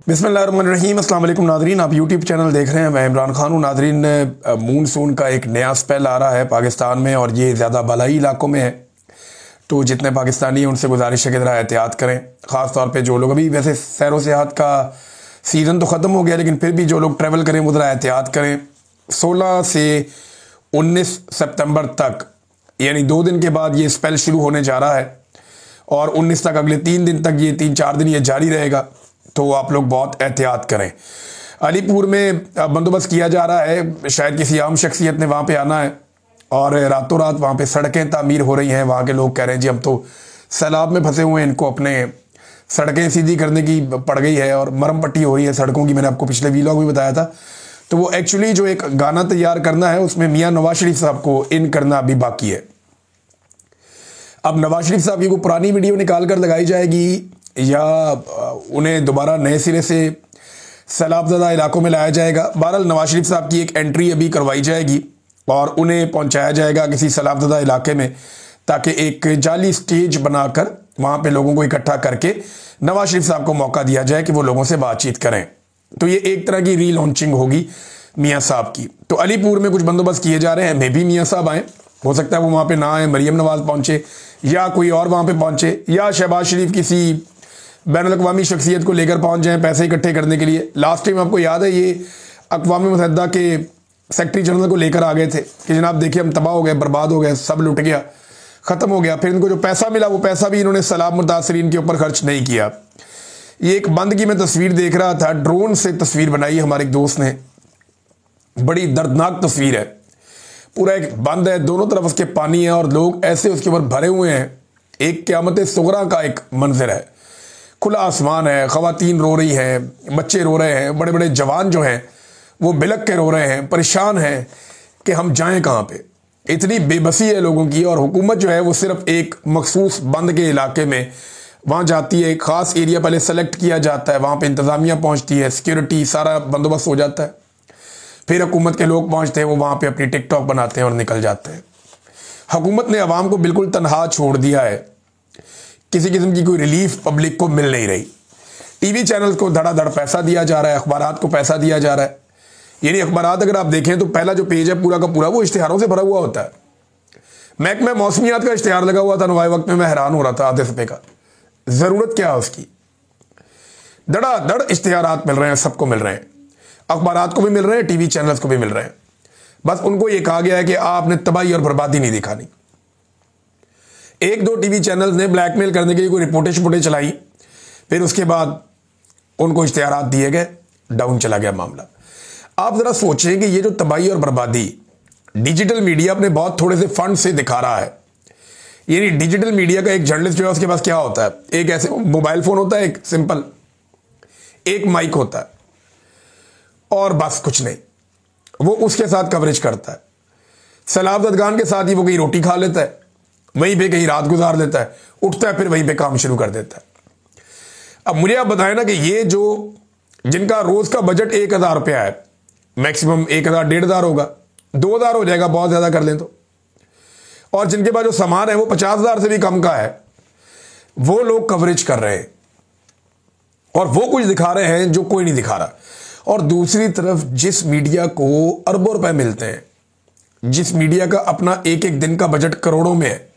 बिस्मिल्लाहिर्रहमानिर्रहीम। अस्सलाम वालेकुम नादरीन, आप यूट्यूब चैनल देख रहे हैं। मैं इमरान खान हूँ। नादरीन, मूनसून का एक नया स्पेल आ रहा है पाकिस्तान में और ये ज़्यादा बलाई इलाकों में है, तो जितने पाकिस्तानी हैं उनसे गुजारिश है कि ज़रा एहतियात करें। ख़ास तौर पे जो लोग, अभी वैसे सैर व सियाहत का सीज़न तो ख़त्म हो गया, लेकिन फिर भी जो लोग ट्रैवल करें वो ज़रा एहतियात करें। 16 से 19 सितंबर तक, यानी 2 दिन के बाद ये स्पेल शुरू होने जा रहा है और 19 तक, अगले 3 दिन तक, ये 3-4 दिन ये जारी रहेगा। तो आप लोग बहुत एहतियात करें। अलीपुर में बंदोबस्त किया जा रहा है, शायद किसी आम शख्सियत ने वहाँ पे आना है और रातों रात वहाँ पे सड़कें तामीर हो रही हैं। वहाँ के लोग कह रहे हैं जी हम तो सैलाब में फंसे हुए हैं, इनको अपने सड़कें सीधी करने की पड़ गई है और मरम पट्टी हो रही है सड़कों की। मैंने आपको पिछले वीलॉग में बताया था। तो वो एक्चुअली जो एक गाना तैयार करना है उसमें मियाँ नवाज शरीफ साहब को इन करना अभी बाकी है। अब नवाज शरीफ साहब की कोई पुरानी वीडियो निकाल कर लगाई जाएगी या उन्हें दोबारा नए सिरे से सैलाबज़दा इलाकों में लाया जाएगा। बहरहाल नवाज शरीफ साहब की एक एंट्री अभी करवाई जाएगी और उन्हें पहुंचाया जाएगा किसी सैलाबज़दा इलाके में, ताकि एक जाली स्टेज बनाकर वहाँ पे लोगों को इकट्ठा करके नवाज शरीफ साहब को मौका दिया जाए कि वो लोगों से बातचीत करें। तो ये एक तरह की रीलॉन्चिंग होगी मियाँ साहब की। तो अलीपुर में कुछ बंदोबस्त किए जा रहे हैं। मे भी मियाँ साहब आएँ, हो सकता है वो वहाँ पे ना आए, मरीम नवाज पहुँचे या कोई और वहाँ पे पहुँचे, या शहबाज शरीफ किसी बैनुल-अक़वामी शख्सियत को लेकर पहुँच जाएँ पैसे इकट्ठे करने के लिए। लास्ट टाइम आपको याद है ये अक़वाम मुत्तहिदा के सेक्रेटरी जनरल को लेकर आ गए थे कि जनाब देखिए हम तबाह हो गए, बर्बाद हो गए, सब लुट गया, ख़त्म हो गया। फिर इनको जो पैसा मिला वो पैसा भी इन्होंने सैलाब मुतासरीन के ऊपर खर्च नहीं किया। ये एक बंद की मैं तस्वीर देख रहा था, ड्रोन से तस्वीर बनाई हमारे एक दोस्त ने, बड़ी दर्दनाक तस्वीर है। पूरा एक बंद है, दोनों तरफ उसके पानी है और लोग ऐसे उसके ऊपर भरे हुए हैं। एक क़यामत सुगरा का एक मंजर है, खुला आसमान है, ख़वातीन रो रही हैं, बच्चे रो रहे हैं, बड़े बड़े जवान जो हैं वो बिलक के रो रहे हैं, परेशान हैं कि हम जाएं कहाँ पे। इतनी बेबसी है लोगों की और हुकूमत जो है वो सिर्फ एक मखसूस बंद के इलाके में वहाँ जाती है। एक ख़ास एरिया पहले सेलेक्ट किया जाता है, वहाँ पे इंतज़ामिया पहुँचती है, सिक्योरिटी सारा बंदोबस्त हो जाता है, फिर हुकूमत के लोग पहुँचते हैं, वो वहाँ पर अपनी टिकटॉक बनाते हैं और निकल जाते हैं। हुकूमत ने अवाम को बिल्कुल तनहा छोड़ दिया है, किसी किस्म की कोई रिलीफ पब्लिक को मिल नहीं रही। टीवी चैनल्स को धड़ाधड़ पैसा दिया जा रहा है, अखबारात को पैसा दिया जा रहा है। यानी अखबारात अगर आप देखें तो पहला जो पेज है पूरा का पूरा वो इश्तिहारों से भरा हुआ होता है। महकमा मौसमियात का इश्तिहार लगा हुआ था नवाए वक्त में, मैं हैरान हो रहा था आधे सफ़े का, ज़रूरत क्या है उसकी। धड़ाधड़ इश्तिहारात मिल रहे हैं, सबको मिल रहे हैं, अखबारात को भी मिल रहे हैं, टीवी चैनल्स को भी मिल रहे हैं। बस उनको ये कहा गया है कि आपने तबाही और बर्बादी नहीं दिखानी। 1-2 टीवी चैनल्स ने ब्लैकमेल करने के लिए कोई रिपोर्टें शिपोर्टें चलाई, फिर उसके बाद उनको इश्तिहारात दिए गए, डाउन चला गया मामला। आप ज़रा सोचें कि ये जो तबाही और बर्बादी डिजिटल मीडिया अपने बहुत थोड़े से फंड से दिखा रहा है। यानी डिजिटल मीडिया का एक जर्नलिस्ट जो है उसके पास क्या होता है, एक ऐसे मोबाइल फ़ोन होता है, एक सिंपल, एक माइक होता है और बस कुछ नहीं, वो उसके साथ कवरेज करता है। सैलाब ज़दगान के साथ ही वो कहीं रोटी खा लेता है, वहीं पे कहीं रात गुजार लेता है, उठता है फिर वहीं पे काम शुरू कर देता है। अब मुझे आप बताएं ना कि ये जो जिनका रोज़ का बजट 1000 रुपया है, मैक्सिमम 1000-1500 होगा, 2000 हो जाएगा बहुत ज़्यादा कर लें तो, और जिनके पास जो सामान है वो 50,000 से भी कम का है, वो लोग कवरेज कर रहे हैं और वो कुछ दिखा रहे हैं जो कोई नहीं दिखा रहा। और दूसरी तरफ जिस मीडिया को अरबों रुपए मिलते हैं, जिस मीडिया का अपना एक एक दिन का बजट करोड़ों में है,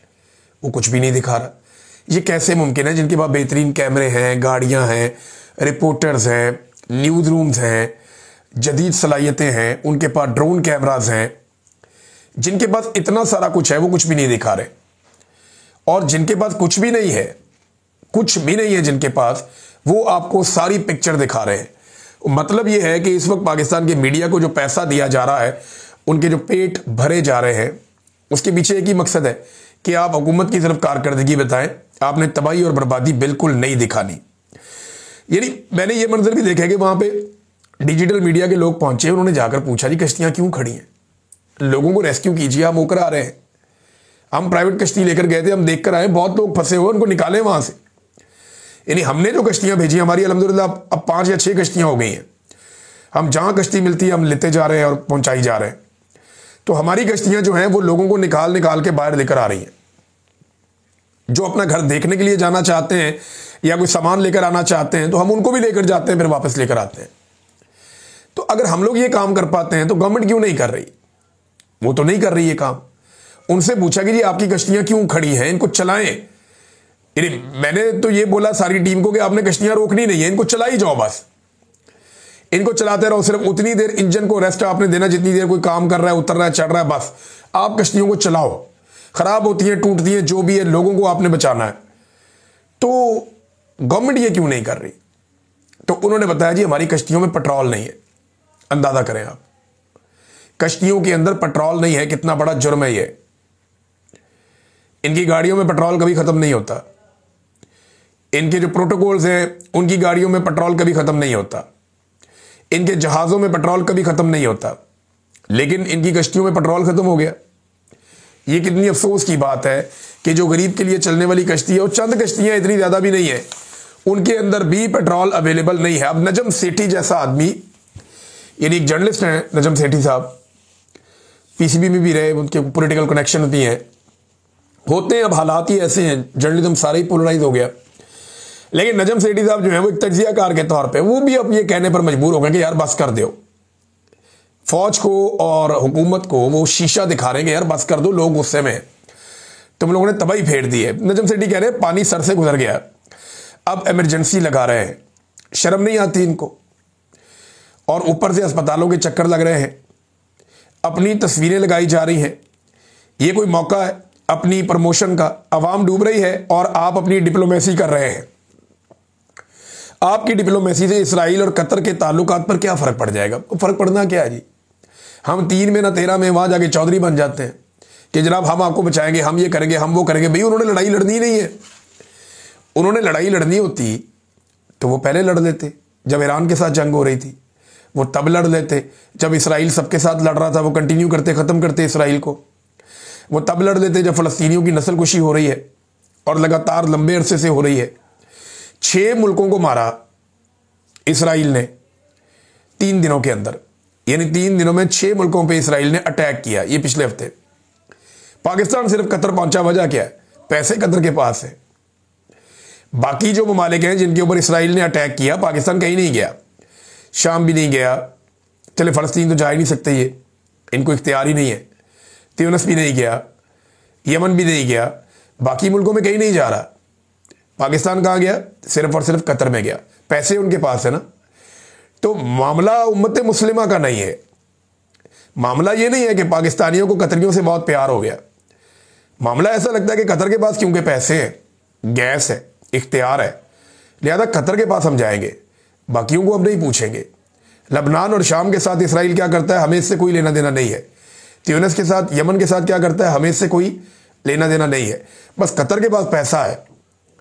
वो कुछ भी नहीं दिखा रहा। ये कैसे मुमकिन है? जिनके पास बेहतरीन कैमरे हैं, गाड़ियां हैं, रिपोर्टर्स हैं, न्यूज़ रूम्स हैं, जदीद सलाहियतें हैं, उनके पास ड्रोन कैमराज हैं, जिनके पास इतना सारा कुछ है, वो कुछ भी नहीं दिखा रहे। और जिनके पास कुछ भी नहीं है, कुछ भी नहीं है जिनके पास, वो आपको सारी पिक्चर दिखा रहे हैं। मतलब ये है कि इस वक्त पाकिस्तान के मीडिया को जो पैसा दिया जा रहा है, उनके जो पेट भरे जा रहे हैं, उसके पीछे एक ही मकसद है कि आप हुकूमत की तरफ कारकर्दगी बताएं, आपने तबाही और बर्बादी बिल्कुल नहीं दिखानी। यानी मैंने ये मंजर भी देखा है कि वहाँ पे डिजिटल मीडिया के लोग पहुंचे, उन्होंने जाकर पूछा जी कश्तियाँ क्यों खड़ी हैं, लोगों को रेस्क्यू कीजिए, हम होकर आ रहे हैं। हम प्राइवेट कश्ती लेकर गए थे, हम देख कर आए, बहुत लोग फंसे हुए, उनको निकालें वहाँ से। यानी हमने जो कश्तियाँ भेजी, हमारी अल्हम्दुलिल्लाह अब 5 या 6 कश्तियाँ हो गई हैं। हम जहाँ कश्ती मिलती है हम लेते जा रहे हैं और पहुँचाई जा रहे हैं। तो हमारी कश्तियाँ जो हैं वो लोगों को निकाल निकाल के बाहर लेकर आ रही हैं। जो अपना घर देखने के लिए जाना चाहते हैं या कोई सामान लेकर आना चाहते हैं तो हम उनको भी लेकर जाते हैं, फिर वापस लेकर आते हैं। तो अगर हम लोग ये काम कर पाते हैं तो गवर्नमेंट क्यों नहीं कर रही? वो तो नहीं कर रही ये काम। उनसे पूछा कि जी आपकी कश्तियां क्यों खड़ी हैं, इनको चलाएं। मैंने तो ये बोला सारी टीम को कि आपने कश्तियां रोकनी नहीं है, इनको चलाई जाओ, बस इनको चलाते रहो। सिर्फ उतनी देर इंजन को रेस्ट आपने देना जितनी देर कोई काम कर रहा है, उतर रहा है, चढ़ रहा है, बस आप कश्तियों को चलाओ। खराब होती हैं, टूटती हैं, जो भी है, लोगों को आपने बचाना है। तो गवर्नमेंट ये क्यों नहीं कर रही? तो उन्होंने बताया जी हमारी कश्तियों में पेट्रोल नहीं है। अंदाजा करें आप, कश्तियों के अंदर पेट्रोल नहीं है, कितना बड़ा जुर्म है ये। इनकी गाड़ियों में पेट्रोल कभी खत्म नहीं होता। इनके जो प्रोटोकॉल्स हैं उनकी गाड़ियों में पेट्रोल कभी खत्म नहीं होता। इनके जहाजों में पेट्रोल कभी खत्म नहीं होता, लेकिन इनकी कश्तियों में पेट्रोल खत्म हो गया। ये कितनी अफसोस की बात है कि जो गरीब के लिए चलने वाली कश्ती है, और चंद कश्तियां, इतनी ज्यादा भी नहीं है, उनके अंदर भी पेट्रोल अवेलेबल नहीं है। अब नजम सेठी जैसा आदमी, यानी एक जर्नलिस्ट हैं नजम सेठी साहब, पीसीबी में भी रहे, उनके पॉलिटिकल कनेक्शन होते हैं। अब हालात ही ऐसे हैं, जर्नलिज्म सारा ही पोलराइज हो गया। लेकिन नजम सेठी साहब जो है वो एक तज्जियाकार के तौर पे वो भी अब ये कहने पर मजबूर हो गए कि यार बस कर दो। फौज को और हुकूमत को वो शीशा दिखा रहे हैं कि यार बस कर दो, लोग गुस्से में, तुम लोगों ने तबाही फेर दी है। नजम सेठी कह रहे हैं पानी सर से गुजर गया, अब इमरजेंसी लगा रहे हैं। शर्म नहीं आती इनको? और ऊपर से अस्पतालों के चक्कर लग रहे हैं, अपनी तस्वीरें लगाई जा रही हैं। ये कोई मौका है अपनी प्रमोशन का? अवाम डूब रही है और आप अपनी डिप्लोमेसी कर रहे हैं। आपकी डिप्लोमेसी से इसराइल और कतर के ताल्लुकात पर क्या फर्क पड़ जाएगा? फर्क पड़ना क्या है जी? हम 3 में ना 13 में वहां जाके चौधरी बन जाते हैं कि जनाब हम आपको बचाएंगे, हम ये करेंगे, हम वो करेंगे। भाई उन्होंने लड़ाई लड़नी नहीं है। उन्होंने लड़ाई लड़नी होती तो वो पहले लड़ लेते। जब ईरान के साथ जंग हो रही थी वो तब लड़ लेते। जब इसराइल सबके साथ लड़ रहा था वो कंटिन्यू करते, खत्म करते इसराइल को। वो तब लड़ लेते जब फलस्तीनियों की नस्लकुशी हो रही है और लगातार लंबे अरसे से हो रही है। 6 मुल्कों को मारा इसराइल ने 3 दिनों के अंदर, यानी 3 दिनों में 6 मुल्कों पे इसराइल ने अटैक किया। ये पिछले हफ्ते पाकिस्तान सिर्फ कतर पहुंचा, वजह क्या है? पैसे कतर के पास है। बाकी जो ममालिक हैं जिनके ऊपर इसराइल ने अटैक किया, पाकिस्तान कहीं नहीं गया, शाम भी नहीं गया, चले फलस्तीन तो जा ही नहीं सकते, ये इनको इख्तियार ही नहीं है। त्यूनिस भी नहीं गया, यमन भी नहीं गया, बाकी मुल्कों में कहीं नहीं जा रहा। पाकिस्तान कहाँ गया? सिर्फ और सिर्फ कतर में गया। पैसे उनके पास है ना। तो मामला उम्मत मुस्लिमा का नहीं है। मामला ये नहीं है कि पाकिस्तानियों को कतरियों से बहुत प्यार हो गया। मामला ऐसा लगता है कि कतर के पास क्योंकि पैसे हैं, गैस है, इख्तियार है, लिहाजा कतर के पास हम जाएंगे, बाकियों को हम नहीं पूछेंगे। लबनान और शाम के साथ इसराइल क्या करता है, हमें इससे कोई लेना देना नहीं है। त्यूनिस के साथ, यमन के साथ क्या करता है, हमें इससे कोई लेना देना नहीं है। बस कतर के पास पैसा है,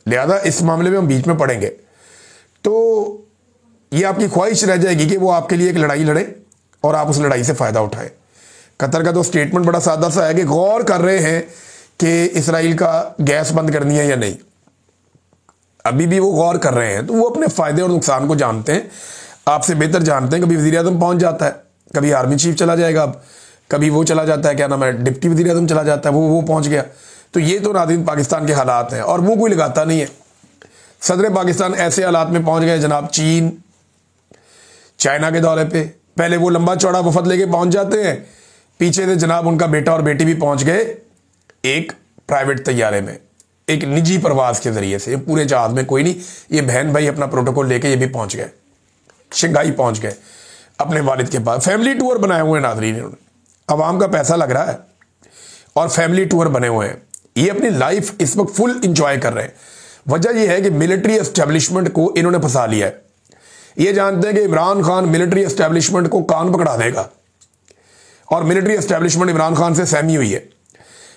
लिहाजा इस मामले में हम बीच में पड़ेंगे। तो ये आपकी ख्वाहिश रह जाएगी कि वो आपके लिए एक लड़ाई लड़े और आप उस लड़ाई से फ़ायदा उठाएं। कतर का तो स्टेटमेंट बड़ा सादा सा है कि गौर कर रहे हैं कि इसराइल का गैस बंद करनी है या नहीं। अभी भी वो गौर कर रहे हैं, तो वो अपने फ़ायदे और नुकसान को जानते हैं, आपसे बेहतर जानते हैं। कभी वज़ीर-ए-आज़म पहुँच जाता है, कभी आर्मी चीफ चला जाएगा, अब कभी वो चला जाता है, क्या नाम है, डिप्टी वज़ीर-ए-आज़म चला जाता है, वो पहुँच गया। तो ये तो नाज़रीन पाकिस्तान के हालात हैं और वो कोई लगाता नहीं है। सदर पाकिस्तान ऐसे हालात में पहुँच गए जनाब, चीन चाइना के दौरे पे, पहले वो लंबा चौड़ा वफद लेके पहुँच जाते हैं, पीछे से जनाब उनका बेटा और बेटी भी पहुँच गए एक प्राइवेट तैयारे में, एक निजी प्रवास के जरिए से। पूरे जहाज में कोई नहीं, ये बहन भाई अपना प्रोटोकॉल लेके ये भी पहुँच गए, शंघाई पहुँच गए अपने वालिद के पास। फैमिली टूर बनाए हुए हैं नाज़रीन इन्होंने, अवाम का पैसा लग रहा है और फैमिली टूर बने हुए हैं। ये अपनी लाइफ इस वक्त फुल इंजॉय कर रहे हैं। वजह यह है कि मिलिट्री एस्टेब्लिशमेंट को इन्होंने फंसा लिया है। ये जानते हैं कि इमरान खान मिलिट्री एस्टेब्लिशमेंट को कान पकड़ा देगा और मिलिट्री एस्टेब्लिशमेंट इमरान खान से सहमी हुई है।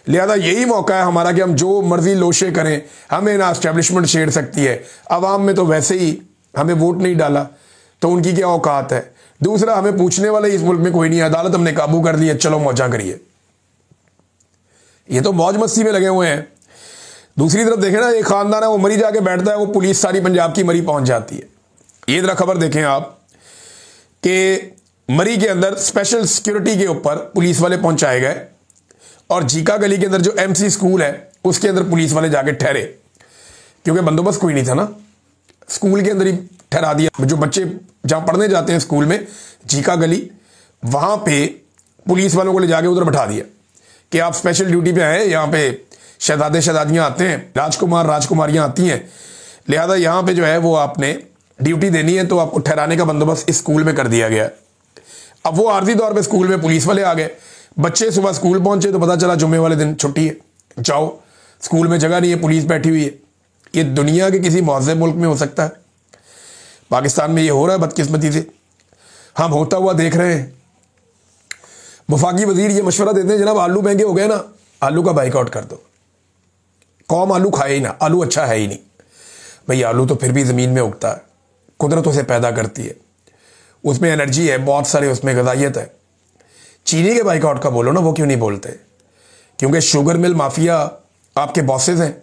लिहाजा यही मौका है हमारा कि हम जो मर्जी लोशे करें, हमें ना एस्टेब्लिशमेंट छेड़ सकती है। अवाम में तो वैसे ही हमें वोट नहीं डाला तो उनकी क्या औकात है। दूसरा, हमें पूछने वाले इस मुल्क में कोई नहीं है, अदालत हमने काबू कर लिया, चलो मौजा करिए। ये तो मौज मस्ती में लगे हुए हैं। दूसरी तरफ देखें ना, एक खानदान है वो मरी जाके बैठता है, वो पुलिस सारी पंजाब की मरी पहुंच जाती है। ये जरा खबर देखें आप कि मरी के अंदर स्पेशल सिक्योरिटी के ऊपर पुलिस वाले पहुंचाए गए और जीका गली के अंदर जो एमसी स्कूल है उसके अंदर पुलिस वाले जाके ठहरे, क्योंकि बंदोबस्त कोई नहीं था ना, स्कूल के अंदर ही ठहरा दिया। जो बच्चे जहां पढ़ने जाते हैं स्कूल में, जीका गली, वहां पे पुलिस वालों को ले जाके उधर बैठा दिया कि आप स्पेशल ड्यूटी पे आए, यहाँ पे शहजादे शहजादियां आते हैं, राजकुमार राजकुमारियां आती हैं, लिहाजा यहाँ पे जो है वो आपने ड्यूटी देनी है, तो आपको ठहराने का बंदोबस्त इस स्कूल में कर दिया गया। अब वो आर्जी तौर पे स्कूल में पुलिस वाले आ गए, बच्चे सुबह स्कूल पहुंचे तो पता चला जुम्मे वाले दिन छुट्टी है, जाओ स्कूल में जगह नहीं है, पुलिस बैठी हुई है। ये दुनिया के किसी मुहज़्ज़ब मुल्क में हो सकता है? पाकिस्तान में ये हो रहा है बदकिस्मती से, हम होता हुआ देख रहे हैं। वफाकी वजीर ये मशवरा देते हैं, जनाब आलू महंगे हो गए ना, आलू का बाइकआउट कर दो, कौम आलू खाए ही ना, आलू अच्छा है ही नहीं। भाई आलू तो फिर भी ज़मीन में उगता है, कुदरत उसे पैदा करती है, उसमें एनर्जी है, बहुत सारे उसमें ग़िज़ाइयत है। चीनी के बाइकआउट का बोलो ना, वो क्यों नहीं बोलते? क्योंकि शुगर मिल माफिया आपके बॉसेज हैं।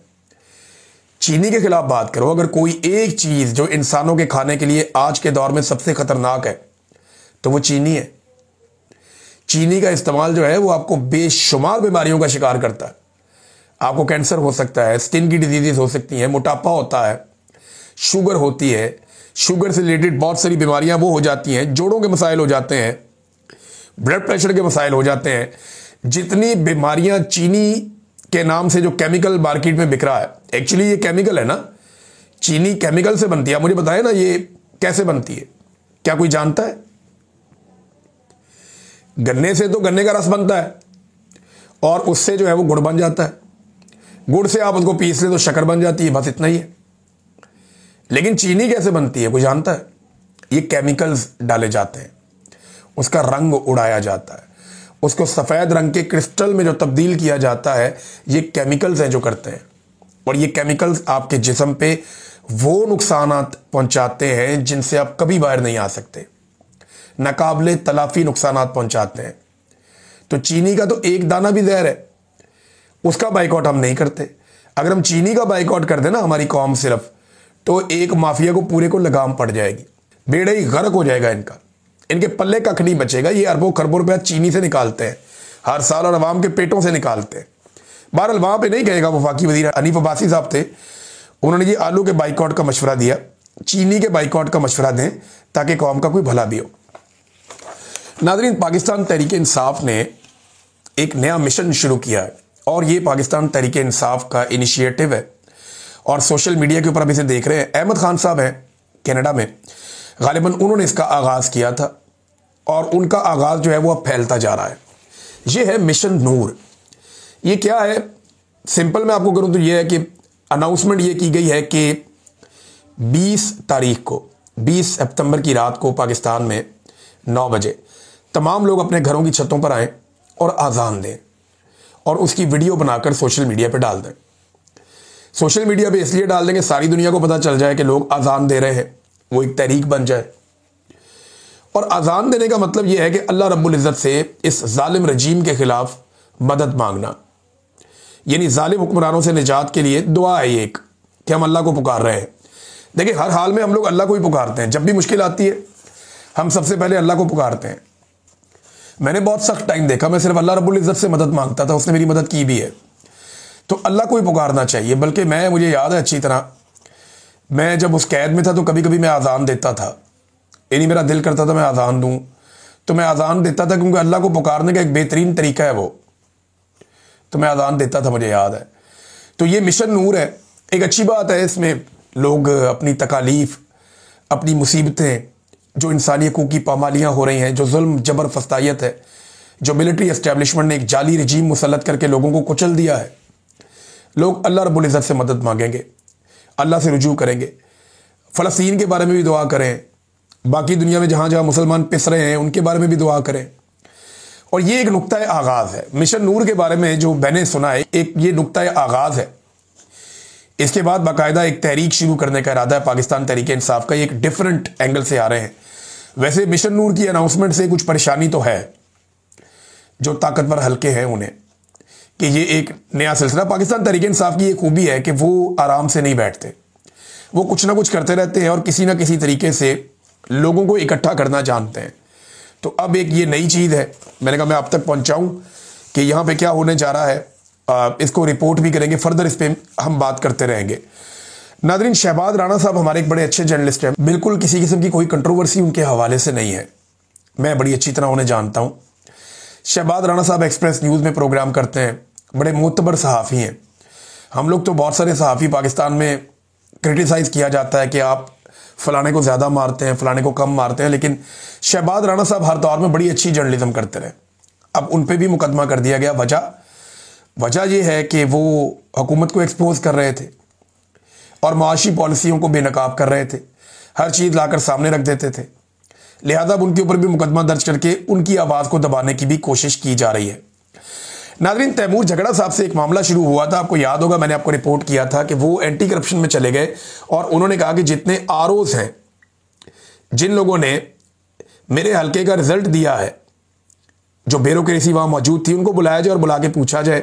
चीनी के खिलाफ बात करो। अगर कोई एक चीज़ जो इंसानों के खाने के लिए आज के दौर में सबसे ख़तरनाक है तो वो चीनी है। चीनी का इस्तेमाल जो है वो आपको बेशुमार बीमारियों का शिकार करता है। आपको कैंसर हो सकता है, स्किन की डिजीज़ हो सकती हैं, मोटापा होता है, शुगर होती है, शुगर से रिलेटेड बहुत सारी बीमारियां वो हो जाती हैं, जोड़ों के मसाइल हो जाते हैं, ब्लड प्रेशर के मसाइल हो जाते हैं। जितनी बीमारियां चीनी के नाम से जो केमिकल मार्केट में बिक रहा है, एक्चुअली ये केमिकल है ना, चीनी केमिकल से बनती है। आप मुझे बताएं ना ये कैसे बनती है, क्या कोई जानता है? गन्ने से तो गन्ने का रस बनता है और उससे जो है वो गुड़ बन जाता है, गुड़ से आप उसको पीस ले तो शक्कर बन जाती है, बस इतना ही है। लेकिन चीनी कैसे बनती है कोई जानता है? ये केमिकल्स डाले जाते हैं, उसका रंग उड़ाया जाता है, उसको सफ़ेद रंग के क्रिस्टल में जो तब्दील किया जाता है, ये केमिकल्स हैं जो करते हैं। और ये केमिकल्स आपके जिस्म पे वो नुकसानात पहुंचाते हैं जिनसे आप कभी बाहर नहीं आ सकते, नाकाबिले तलाफी नुकसानात पहुंचाते हैं। तो चीनी का तो एक दाना भी जहर है, उसका बाइकआउट हम नहीं करते। अगर हम चीनी का बाइकआउट कर दें ना हमारी कौम सिर्फ, तो एक माफिया को पूरे को लगाम पड़ जाएगी, बेड़ा ही गर्क हो जाएगा इनका, इनके पल्ले कख नहीं बचेगा। ये अरबों खरबों रुपया चीनी से निकालते हैं हर साल और अवाम के पेटों से निकालते हैं। बहरहाल वहां पे नहीं कहेगा, वफाकी वजीर हनीफ अब्बासी साहब थे, उन्होंने ये आलू के बाइकआउट का मशवरा दिया, चीनी के बाइकआउट का मशवरा दें ताकि कौम का कोई भला भी हो। नाज़रीन, पाकिस्तान तहरीक इंसाफ ने एक नया मिशन शुरू किया है और ये पाकिस्तान तहरीक इंसाफ का इनिशिएटिव है और सोशल मीडिया के ऊपर अब इसे देख रहे हैं। अहमद खान साहब हैं कनाडा में, गालिबन उन्होंने इसका आगाज़ किया था और उनका आगाज़ जो है वो अब फैलता जा रहा है। ये है मिशन नूर। ये क्या है, सिंपल मैं आपको करूं तो ये है कि अनाउंसमेंट ये की गई है कि 20 तारीख को, 20 सितंबर की रात को पाकिस्तान में 9 बजे तमाम लोग अपने घरों की छतों पर आएँ और आज़ान दें और उसकी वीडियो बनाकर सोशल मीडिया पर डाल दें। सोशल मीडिया पे इसलिए डाल देंगे सारी दुनिया को पता चल जाए कि लोग आज़ान दे रहे हैं, वो एक तहरीक बन जाए। और आज़ान देने का मतलब यह है कि अल्लाह रब्बुल इज़्ज़त से इस जालिम रजीम के खिलाफ मदद मांगना, यानी जालिम हुक्मरानों से निजात के लिए दुआ है एक कि हम अल्लाह को पुकार रहे हैं। देखिए हर हाल में हम लोग अल्लाह को ही पुकारते हैं, जब भी मुश्किल आती है हम सबसे पहले अल्लाह को पुकारते हैं। मैंने बहुत सख्त टाइम देखा, मैं सिर्फ अल्लाह रब्बुल इज़्ज़त से मदद मांगता था, उसने मेरी मदद की भी है। तो अल्लाह को ही पुकारना चाहिए। बल्कि मुझे याद है अच्छी तरह, मैं जब उस कैद में था तो कभी कभी मैं आज़ान देता था, यानी मेरा दिल करता था मैं आज़ान दूं तो मैं आज़ान देता था, क्योंकि अल्लाह को पुकारने का एक बेहतरीन तरीका है वो, तो मैं आज़ान देता था, मुझे याद है। तो ये मिशन नूर है, एक अच्छी बात है। इसमें लोग अपनी तकालीफ, अपनी मुसीबतें, जो इंसानी हकूक़ की पामालियाँ हो रही हैं, जो जुल्म जबर फस्तायत है, जो मिलिट्री एस्टेब्लिशमेंट ने एक जाली रजीम मुसल्लत करके लोगों को कुचल दिया है, लोग अल्लाह रब्बुल इज़्ज़त से मदद मांगेंगे, अल्लाह से रुजू करेंगे। फ़लस्तीन के बारे में भी दुआ करें, बाकी दुनिया में जहाँ जहाँ मुसलमान पिस रहे हैं उनके बारे में भी दुआ करें। और ये एक नुक्ता आगाज़ है मिशन नूर के बारे में जो मैंने सुना है, एक ये नुक्ता आगाज़ है। इसके बाद बाकायदा एक तहरीक शुरू करने का इरादा है पाकिस्तान तहरीक इंसाफ का। ये एक डिफरेंट एंगल से आ रहे हैं। वैसे मिशन नूर की अनाउंसमेंट से कुछ परेशानी तो है, जो ताकतवर हल्के हैं उन्हें, कि ये एक नया सिलसिला। पाकिस्तान तहरीक इंसाफ की ये खूबी है कि वो आराम से नहीं बैठते, वो कुछ ना कुछ करते रहते हैं और किसी ना किसी तरीके से लोगों को इकट्ठा करना जानते हैं। तो अब एक ये नई चीज़ है, मैंने कहा मैं आप तक पहुंचाऊं कि यहाँ पे क्या होने जा रहा है। इसको रिपोर्ट भी करेंगे, फर्दर इस पर हम बात करते रहेंगे। नादरीन, शहबाज राणा साहब हमारे एक बड़े अच्छे जर्नलिस्ट हैं, बिल्कुल किसी किस्म की कोई कंट्रोवर्सी उनके हवाले से नहीं है, मैं बड़ी अच्छी तरह उन्हें जानता हूँ। शहबाज राणा साहब एक्सप्रेस न्यूज़ में प्रोग्राम करते हैं, बड़े मोतबर सहाफ़ी हैं। हम लोग तो बहुत सारे सहाफ़ी पाकिस्तान में क्रिटिसाइज़ किया जाता है कि आप फलाने को ज़्यादा मारते हैं, फलाने को कम मारते हैं, लेकिन शहबाज राणा साहब हर दौर में बड़ी अच्छी जर्नलिज्म करते रहे। अब उन पर भी मुकदमा कर दिया गया। वजह यह है कि वो हुकूमत को एक्सपोज कर रहे थे और मुआशी पॉलिसियों को बेनकाब कर रहे थे, हर चीज़ लाकर सामने रख देते थे। लिहाजा उनके ऊपर भी मुकदमा दर्ज करके उनकी आवाज़ को दबाने की भी कोशिश की जा रही है। नाज़रीन, तैमूर झगड़ा साहब से एक मामला शुरू हुआ था, आपको याद होगा, मैंने आपको रिपोर्ट किया था कि वो एंटी करप्शन में चले गए और उन्होंने कहा कि जितने आरओज़ हैं, जिन लोगों ने मेरे हल्के का रिजल्ट दिया है, जो ब्यूरोक्रेसी वहाँ मौजूद थी, उनको बुलाया जाए और बुला के पूछा जाए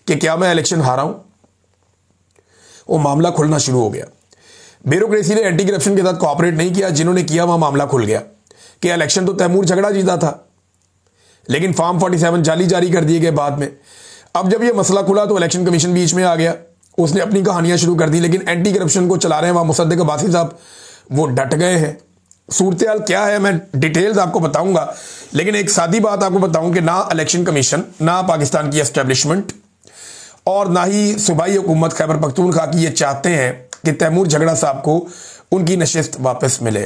कि क्या मैं इलेक्शन हारा हूँ। वो मामला खुलना शुरू हो गया। ब्यूरोक्रेसी ने एंटी करप्शन के साथ कोऑपरेट नहीं किया, जिन्होंने किया वहाँ मामला खुल गया कि इलेक्शन तो तैमूर झगड़ा जीता था, लेकिन फॉर्म 47 जाली जारी कर दिए गए बाद में। अब जब ये मसला खुला तो इलेक्शन कमीशन बीच में आ गया, उसने अपनी कहानियां शुरू कर दी, लेकिन एंटी करप्शन को चला रहे हैं वहाँ मुसद्दिक अब्बासी साहब, वो डट गए हैं। सूरत हाल क्या है मैं डिटेल्स आपको बताऊंगा, लेकिन एक सादी बात आपको बताऊं कि ना इलेक्शन कमीशन, ना पाकिस्तान की एस्टेब्लिशमेंट और ना ही सूबाई हुकूमत खैबर पख्तूनख्वा की ये चाहते हैं कि तैमूर झगड़ा साहब को उनकी नशिस्त वापस मिले।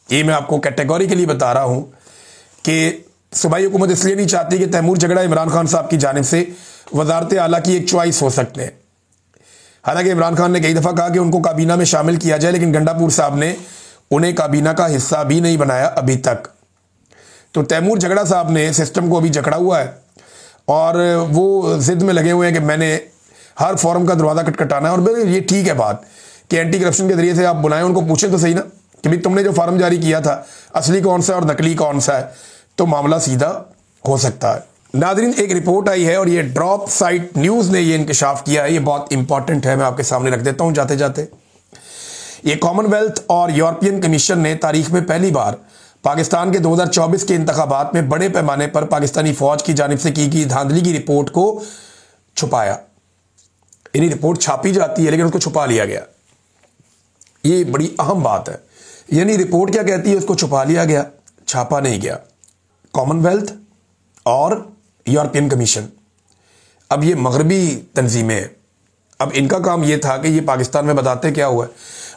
ये मैं आपको कैटेगोरिकली बता रहा हूं कि सूबाई हुकूमत इसलिए नहीं चाहती कि तैमूर झगड़ा इमरान खान साहब की जानिब से वजारत आला की एक चॉइस हो सकते हैं। हालांकि इमरान खान ने कई दफ़ा कहा कि उनको काबीना में शामिल किया जाए, लेकिन गंडापुर साहब ने उन्हें काबीना का हिस्सा भी नहीं बनाया अभी तक। तो तैमूर झगड़ा साहब ने सिस्टम को अभी जकड़ा हुआ है और वो जिद में लगे हुए हैं कि मैंने हर फॉरम का दरवाज़ा खटखटाना है। और ये ठीक है बात कि एंटी करप्शन के जरिए से आप बुलाएं, उनको पूछें तो सही ना कि भाई तुमने जो फार्म जारी किया था असली कौन सा और नकली कौन सा है, तो मामला सीधा हो सकता है। नादरीन, एक रिपोर्ट आई है और ये ड्रॉप साइट न्यूज़ ने ये इंकशाफ किया है, ये बहुत इंपॉर्टेंट है, मैं आपके सामने रख देता हूँ जाते जाते। ये कॉमनवेल्थ और यूरोपियन कमीशन ने तारीख में पहली बार पाकिस्तान के 2024 के इंतखाबात में बड़े पैमाने पर पाकिस्तानी फौज की जानिब से की गई धांधली की रिपोर्ट को छुपाया। यानी रिपोर्ट छापी जाती है लेकिन उसको छुपा लिया गया। ये बड़ी अहम बात है। यानी रिपोर्ट क्या कहती है, उसको छुपा लिया गया, छापा नहीं गया। कॉमनवेल्थ और यूरोपियन कमीशन, अब ये मगरबी तंजीमें हैं, अब इनका काम ये था कि ये पाकिस्तान में बताते क्या हुआ है।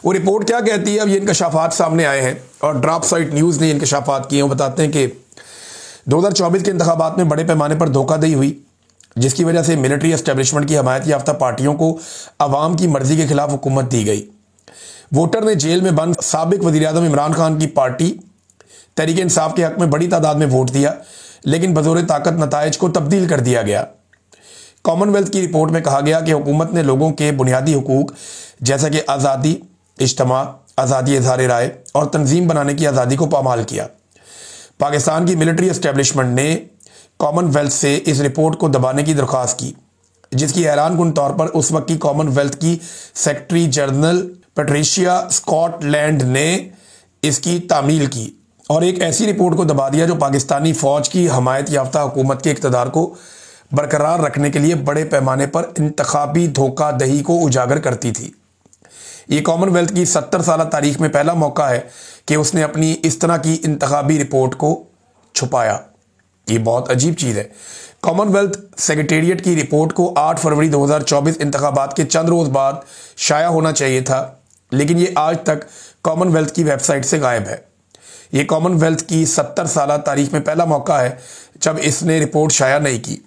वो रिपोर्ट क्या कहती है, अब ये इंकशाफात सामने आए हैं और ड्रॉप साइट न्यूज़ ने इंकशाफात किए हैं। वो बताते हैं कि 2024 के इंतखाबात में बड़े पैमाने पर धोखाधड़ी हुई, जिसकी वजह से मिलिट्री एस्टेब्लिशमेंट की हमायत याफ्ता पार्टियों को अवाम की मर्जी के खिलाफ हुकूमत दी गई। वोटर ने जेल में बंद साबिक वज़ीर-ए-आज़म इमरान खान की पार्टी तहरीक इंसाफ के हक में बड़ी तादाद में वोट दिया, लेकिन बज़ोर ताकत नताइज को तब्दील कर दिया गया। कॉमनवेल्थ की रिपोर्ट में कहा गया कि हुकूमत ने लोगों के बुनियादी हुकूक जैसे कि आज़ादी इज्तिमा, आज़ादी इज़हार राय और तंजीम बनाने की आज़ादी को पामाल किया। पाकिस्तान की मिलिट्री एस्टेब्लिशमेंट ने कॉमनवेल्थ से इस रिपोर्ट को दबाने की दरख्वास्त की, जिसकी हैरानकुन तौर पर उस वक्त की कॉमनवेल्थ की सेक्रेटरी जनरल पैट्रिशिया स्कॉटलैंड ने इसकी तामील की और एक ऐसी रिपोर्ट को दबा दिया जो पाकिस्तानी फौज की हमायत याफ्ता हुकूमत के इक़्तिदार को बरकरार रखने के लिए बड़े पैमाने पर इंतखाबी धोखाधड़ी को उजागर करती थी। ये कॉमनवेल्थ की 70 साल तारीख में पहला मौका है कि उसने अपनी इस तरह की इंतखाबी रिपोर्ट को छुपाया। ये बहुत अजीब चीज़ है। कॉमनवेल्थ सेक्रेटेरिएट की रिपोर्ट को 8 फरवरी 2024 इंतखाबात के चंद रोज़ बाद शाया होना चाहिए था, लेकिन ये आज तक कॉमनवेल्थ की वेबसाइट से गायब है। ये कॉमनवेल्थ की 70 साल तारीख में पहला मौका है जब इसने रिपोर्ट शाया नहीं की।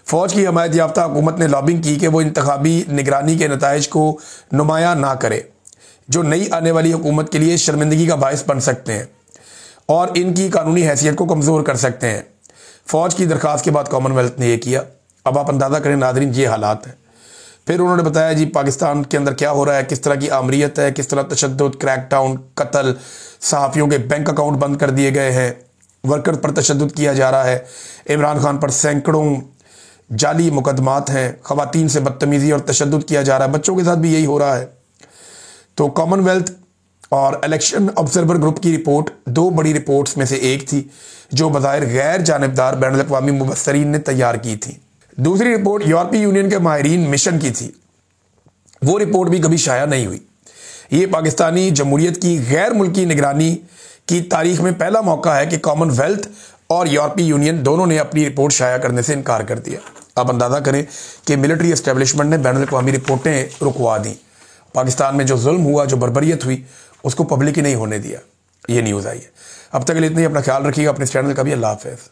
फौज की हमायत याफ्ता हुकूमत ने लॉबिंग की कि वो इंतखाबी निगरानी के नताइज को नुमाया ना करे, जो नई आने वाली हुकूमत के लिए शर्मिंदगी का बायस बन सकते हैं और इनकी कानूनी हैसियत को कमज़ोर कर सकते हैं। फ़ौज की दरख्वास्त के बाद कॉमनवेल्थ ने यह किया। अब आप अंदाज़ा करें नाज़रीन, ये हालात हैं। फिर उन्होंने बताया जी पाकिस्तान के अंदर क्या हो रहा है, किस तरह की आमरीत है, किस तरह तशद्दुद, क्रैकडाउन, कत्ल, सहाफ़ियों के बैंक अकाउंट बंद कर दिए गए हैं, वर्कर पर तशद्दुद किया जा रहा है, इमरान खान पर सैकड़ों जाली मुकदमात हैं, ख़वातीन से बदतमीज़ी और तशद्दुद किया जा रहा है, बच्चों के साथ भी यही हो रहा है। तो कॉमनवेल्थ और इलेक्शन ऑब्जर्वर ग्रुप की रिपोर्ट 2 बड़ी रिपोर्ट्स में से एक थी जो बज़ाहिर गैर जानिबदार बैनुल अक़वामी मुबस्सरीन ने तैयार की थी। दूसरी रिपोर्ट यूरोपीय यूनियन के माहिरीन मिशन की थी, वो रिपोर्ट भी कभी शाया नहीं हुई। ये पाकिस्तानी जमहूरियत की गैर मुल्की निगरानी की तारीख में पहला मौका है कि कॉमनवेल्थ और यूरोपीय यूनियन दोनों ने अपनी रिपोर्ट शाया करने से इनकार कर दिया। आप अंदाज़ा करें कि मिलिट्री एस्टेब्लिशमेंट ने बैनुल अक़वामी रिपोर्टें रुकवा दी। पाकिस्तान में जो जुल्म हुआ, जो बर्बरियत हुई, उसको पब्लिक ही नहीं होने दिया। ये न्यूज़ आई है। अब तक के लिए इतना ही। अपना ख्याल रखिएगा, अपने चैनल का भी। अल्लाह हाफ़िज़।